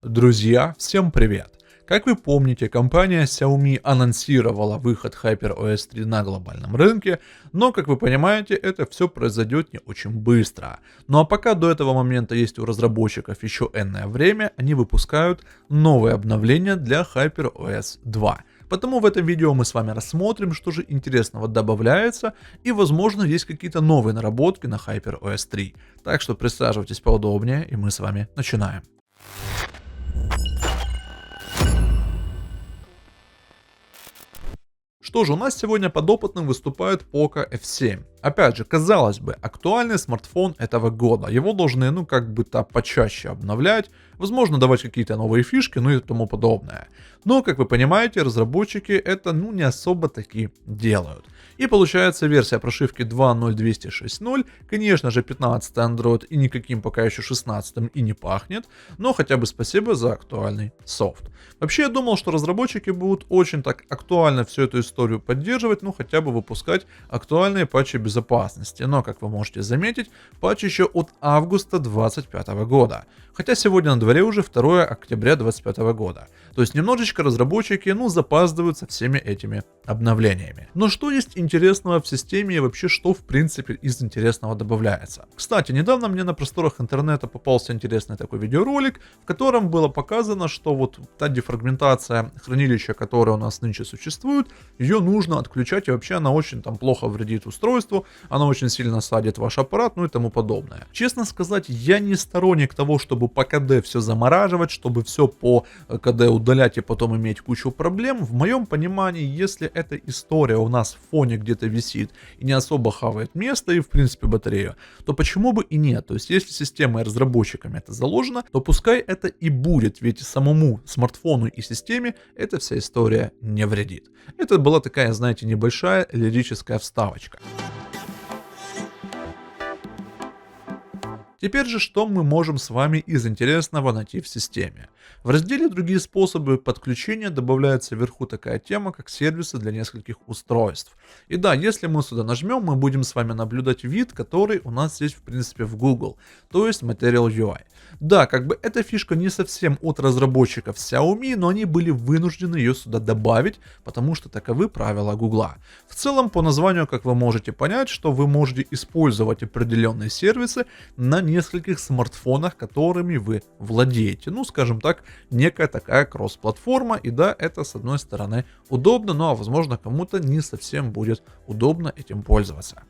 Друзья, всем привет! Как вы помните, компания Xiaomi анонсировала выход HyperOS 3 на глобальном рынке, но, как вы понимаете, это все произойдет не очень быстро. Ну а пока до этого момента есть у разработчиков еще энное время, они выпускают новые обновления для HyperOS 2. Потому в этом видео мы с вами рассмотрим, что же интересного добавляется, и возможно есть какие-то новые наработки на HyperOS 3. Так что присаживайтесь поудобнее, и мы с вами начинаем. Что же, у нас сегодня подопытным выступает Poco F7. Опять же, казалось бы, актуальный смартфон этого года. Его должны, почаще обновлять, возможно, давать какие-то новые фишки, и тому подобное. Но, как вы понимаете, разработчики это, не особо таки делают. И получается версия прошивки 2.0.206.0, конечно же 15 Android и никаким пока еще 16 и не пахнет, но хотя бы спасибо за актуальный софт. Вообще я думал, что разработчики будут очень так актуально всю эту историю поддерживать, хотя бы выпускать актуальные патчи безопасности, но как вы можете заметить, патч еще от августа 2025 года. Хотя сегодня на дворе уже 2 октября 2025 года. То есть немножечко разработчики, запаздывают со всеми этими обновлениями. Но что есть интересного в системе и вообще что в принципе из интересного добавляется? Кстати, недавно мне на просторах интернета попался интересный такой видеоролик, в котором было показано, что вот та дефрагментация хранилища, которая у нас нынче существует, ее нужно отключать, и вообще она очень плохо вредит устройству, она очень сильно садит ваш аппарат, и тому подобное. Честно сказать, я не сторонник того, чтобы по КД все замораживать, чтобы все по КД удалять и потом иметь кучу проблем. В моем понимании, если эта история у нас в фоне где-то висит и не особо хавает место и в принципе батарею, то почему бы и нет? То есть если системой и разработчиками это заложено, то пускай это и будет, ведь самому смартфону и системе эта вся история не вредит. Это была такая, знаете, небольшая лирическая вставочка. Теперь же, что мы можем с вами из интересного найти в системе? В разделе «Другие способы подключения» добавляется вверху такая тема, как сервисы для нескольких устройств. И да, если мы сюда нажмем, мы будем с вами наблюдать вид, который у нас есть в принципе в Google, то есть Material UI. Да, эта фишка не совсем от разработчиков Xiaomi, но они были вынуждены ее сюда добавить, потому что таковы правила Google. В целом, по названию, как вы можете понять, что вы можете использовать определенные сервисы на нескольких смартфонах, которыми вы владеете. Скажем так, некая такая кросс-платформа, и да, это с одной стороны удобно, но возможно кому-то не совсем будет удобно этим пользоваться.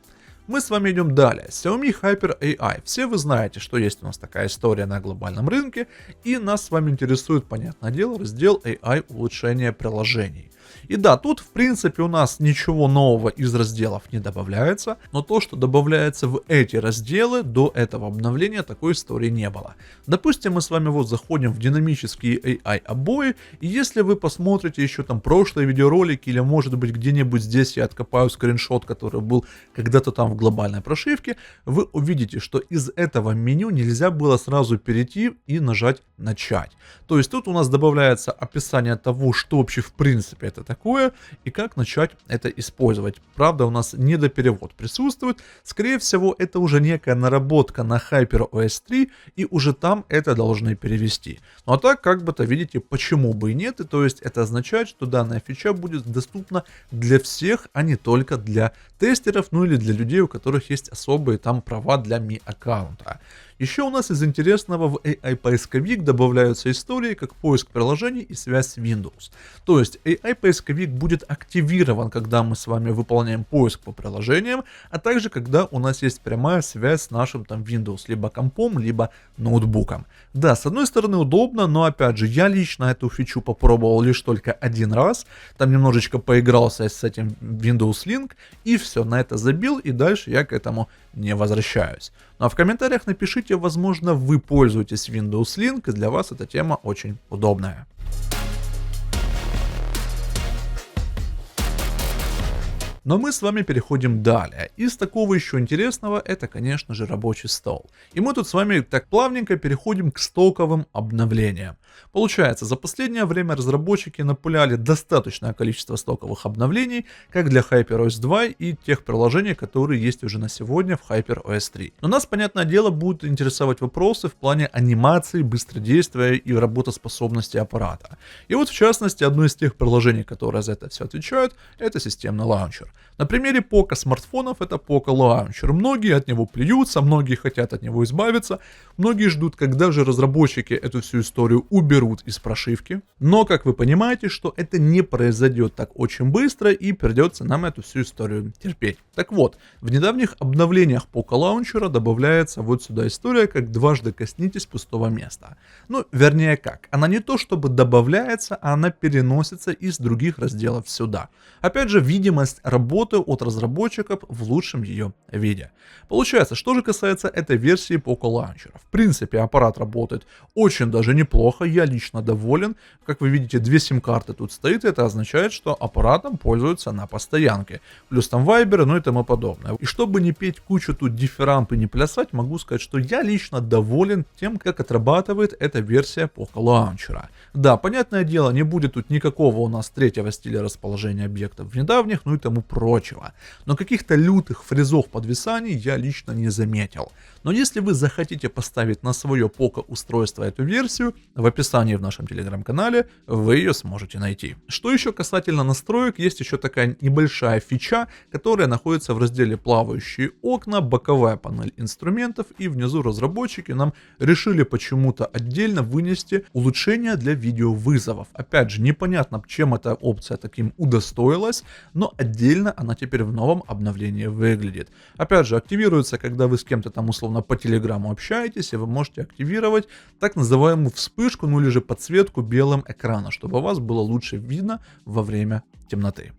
Мы с вами идем далее. Xiaomi Hyper AI. Все вы знаете, что есть у нас такая история на глобальном рынке, и нас с вами интересует, понятное дело, раздел AI улучшения приложений. И да, тут в принципе у нас ничего нового из разделов не добавляется, но то, что добавляется в эти разделы, до этого обновления такой истории не было. Допустим, мы с вами заходим в динамические AI обои, и если вы посмотрите еще прошлые видеоролики, или может быть где-нибудь здесь я откопаю скриншот, который был когда-то там в глобальной прошивке, вы увидите, что из этого меню нельзя было сразу перейти и нажать начать. То есть тут у нас добавляется описание того, что вообще в принципе это такое и как начать это использовать. Правда, у нас недоперевод присутствует. Скорее всего, это уже некая наработка на HyperOS 3, и уже там это должны перевести. Ну а так, видите, почему бы и нет. И то есть это означает, что данная фича будет доступна для всех, а не только для тестеров, или для людей, у которых есть особые права для Mi аккаунта. Еще у нас из интересного в AI-поисковик добавляются истории, как поиск приложений и связь с Windows. То есть AI-поисковик будет активирован, когда мы с вами выполняем поиск по приложениям, а также когда у нас есть прямая связь с нашим Windows, либо компом, либо ноутбуком. Да, с одной стороны удобно, но опять же, я лично эту фичу попробовал лишь только один раз, там немножечко поигрался с этим Windows Link, и все, на это забил, и дальше я к этому не возвращаюсь. Ну а в комментариях напишите, возможно, вы пользуетесь Windows Link, и для вас эта тема очень удобная. Но мы с вами переходим далее. Из такого еще интересного это, конечно же, рабочий стол. И мы тут с вами так плавненько переходим к стоковым обновлениям. Получается, за последнее время разработчики напуляли достаточное количество стоковых обновлений, как для HyperOS 2 и тех приложений, которые есть уже на сегодня в HyperOS 3. Но нас, понятное дело, будут интересовать вопросы в плане анимации, быстродействия и работоспособности аппарата. И вот, в частности, одно из тех приложений, которые за это все отвечают, это системный лаунчер. На примере Poco смартфонов это Poco Launcher. Многие от него плюются, многие хотят от него избавиться, многие ждут, когда же разработчики эту всю историю уберут из прошивки. Но, как вы понимаете, что это не произойдет так очень быстро и придется нам эту всю историю терпеть. Так вот, в недавних обновлениях Poco Launcher добавляется вот сюда история, как дважды коснитесь пустого места. Ну, вернее как, она не то чтобы добавляется, а она переносится из других разделов сюда. Опять же, видимость работы от разработчиков в лучшем ее виде. Получается, что же касается этой версии Poco Launcher. В принципе, аппарат работает очень даже неплохо, я лично доволен. Как вы видите, 2 сим-карты тут стоит, это означает, что аппаратом пользуются на постоянке. Плюс там вайберы, ну и тому подобное. И чтобы не петь кучу тут дифирамб и не плясать, могу сказать, что я лично доволен тем, как отрабатывает эта версия Poco Launcher. Да, понятное дело, не будет тут никакого у нас третьего стиля расположения объектов в недавних, ну и тому прочего. Но каких-то лютых фризов подвисаний я лично не заметил. Но если вы захотите поставить на свое Poco устройство эту версию, в описании в нашем телеграм-канале вы ее сможете найти. Что еще касательно настроек, есть еще такая небольшая фича, которая находится в разделе плавающие окна, боковая панель инструментов, и внизу разработчики нам решили почему-то отдельно вынести улучшения для видеовызовов. Опять же, непонятно, чем эта опция таким удостоилась, но отдельно она теперь в новом обновлении выглядит. Опять же, активируется, когда вы с кем-то там условно по телеграмму общаетесь, и вы можете активировать так называемую вспышку, ну или же подсветку белым экрана, чтобы вас было лучше видно во время темноты.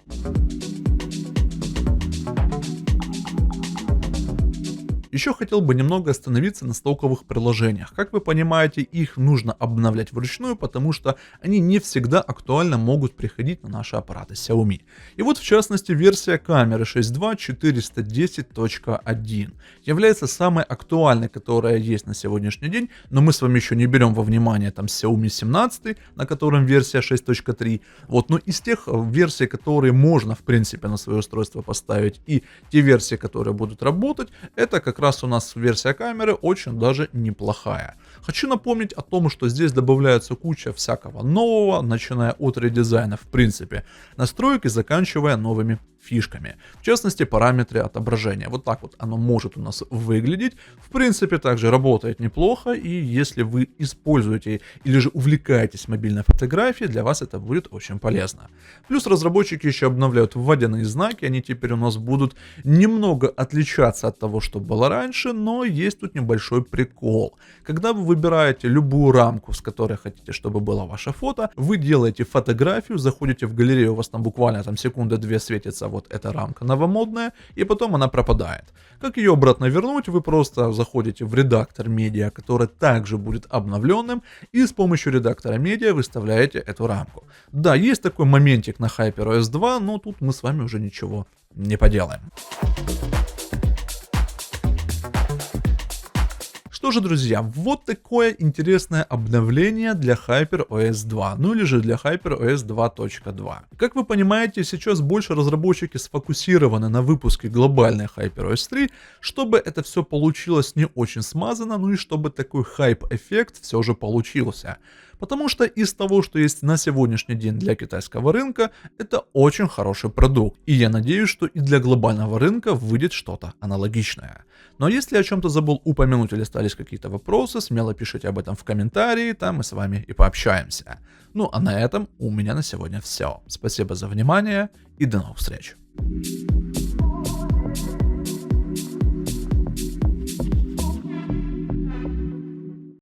Еще хотел бы немного остановиться на стоковых приложениях. Как вы понимаете, их нужно обновлять вручную, потому что они не всегда актуально могут приходить на наши аппараты Xiaomi. И вот в частности версия камеры 6.2 410.1 является самой актуальной, которая есть на сегодняшний день, но мы с вами еще не берем во внимание там Xiaomi 17, на котором версия 6.3. Вот, но из тех версий, которые можно в принципе на свое устройство поставить, и те версии, которые будут работать, это как раз у нас версия камеры очень даже неплохая. Хочу напомнить о том, что здесь добавляется куча всякого нового, начиная от редизайна в принципе настроек и заканчивая новыми фишками. В частности, параметры отображения. Вот так вот оно может у нас выглядеть. В принципе, также работает неплохо, и если вы используете или же увлекаетесь мобильной фотографией, для вас это будет очень полезно. Плюс разработчики еще обновляют вводные знаки, они теперь у нас будут немного отличаться от того, что было раньше, но есть тут небольшой прикол. Когда вы выбираете любую рамку, с которой хотите, чтобы было ваше фото, вы делаете фотографию, заходите в галерею, у вас там буквально там секунда-две светится вот эта рамка новомодная, и потом она пропадает. Как ее обратно вернуть? Вы просто заходите в редактор медиа, который также будет обновленным, и с помощью редактора медиа выставляете эту рамку. Да, есть такой моментик на HyperOS 2, но тут мы с вами уже ничего не поделаем. Что же, друзья, вот такое интересное обновление для HyperOS 2, ну или же для HyperOS 2.2. Как вы понимаете, сейчас больше разработчики сфокусированы на выпуске глобальной HyperOS 3, чтобы это все получилось не очень смазано, ну и чтобы такой хайп-эффект все же получился. Потому что из того, что есть на сегодняшний день для китайского рынка, это очень хороший продукт. И я надеюсь, что и для глобального рынка выйдет что-то аналогичное. Но если я о чем-то забыл упомянуть или остались какие-то вопросы, смело пишите об этом в комментарии, там мы с вами и пообщаемся. Ну а на этом у меня на сегодня все. Спасибо за внимание и до новых встреч.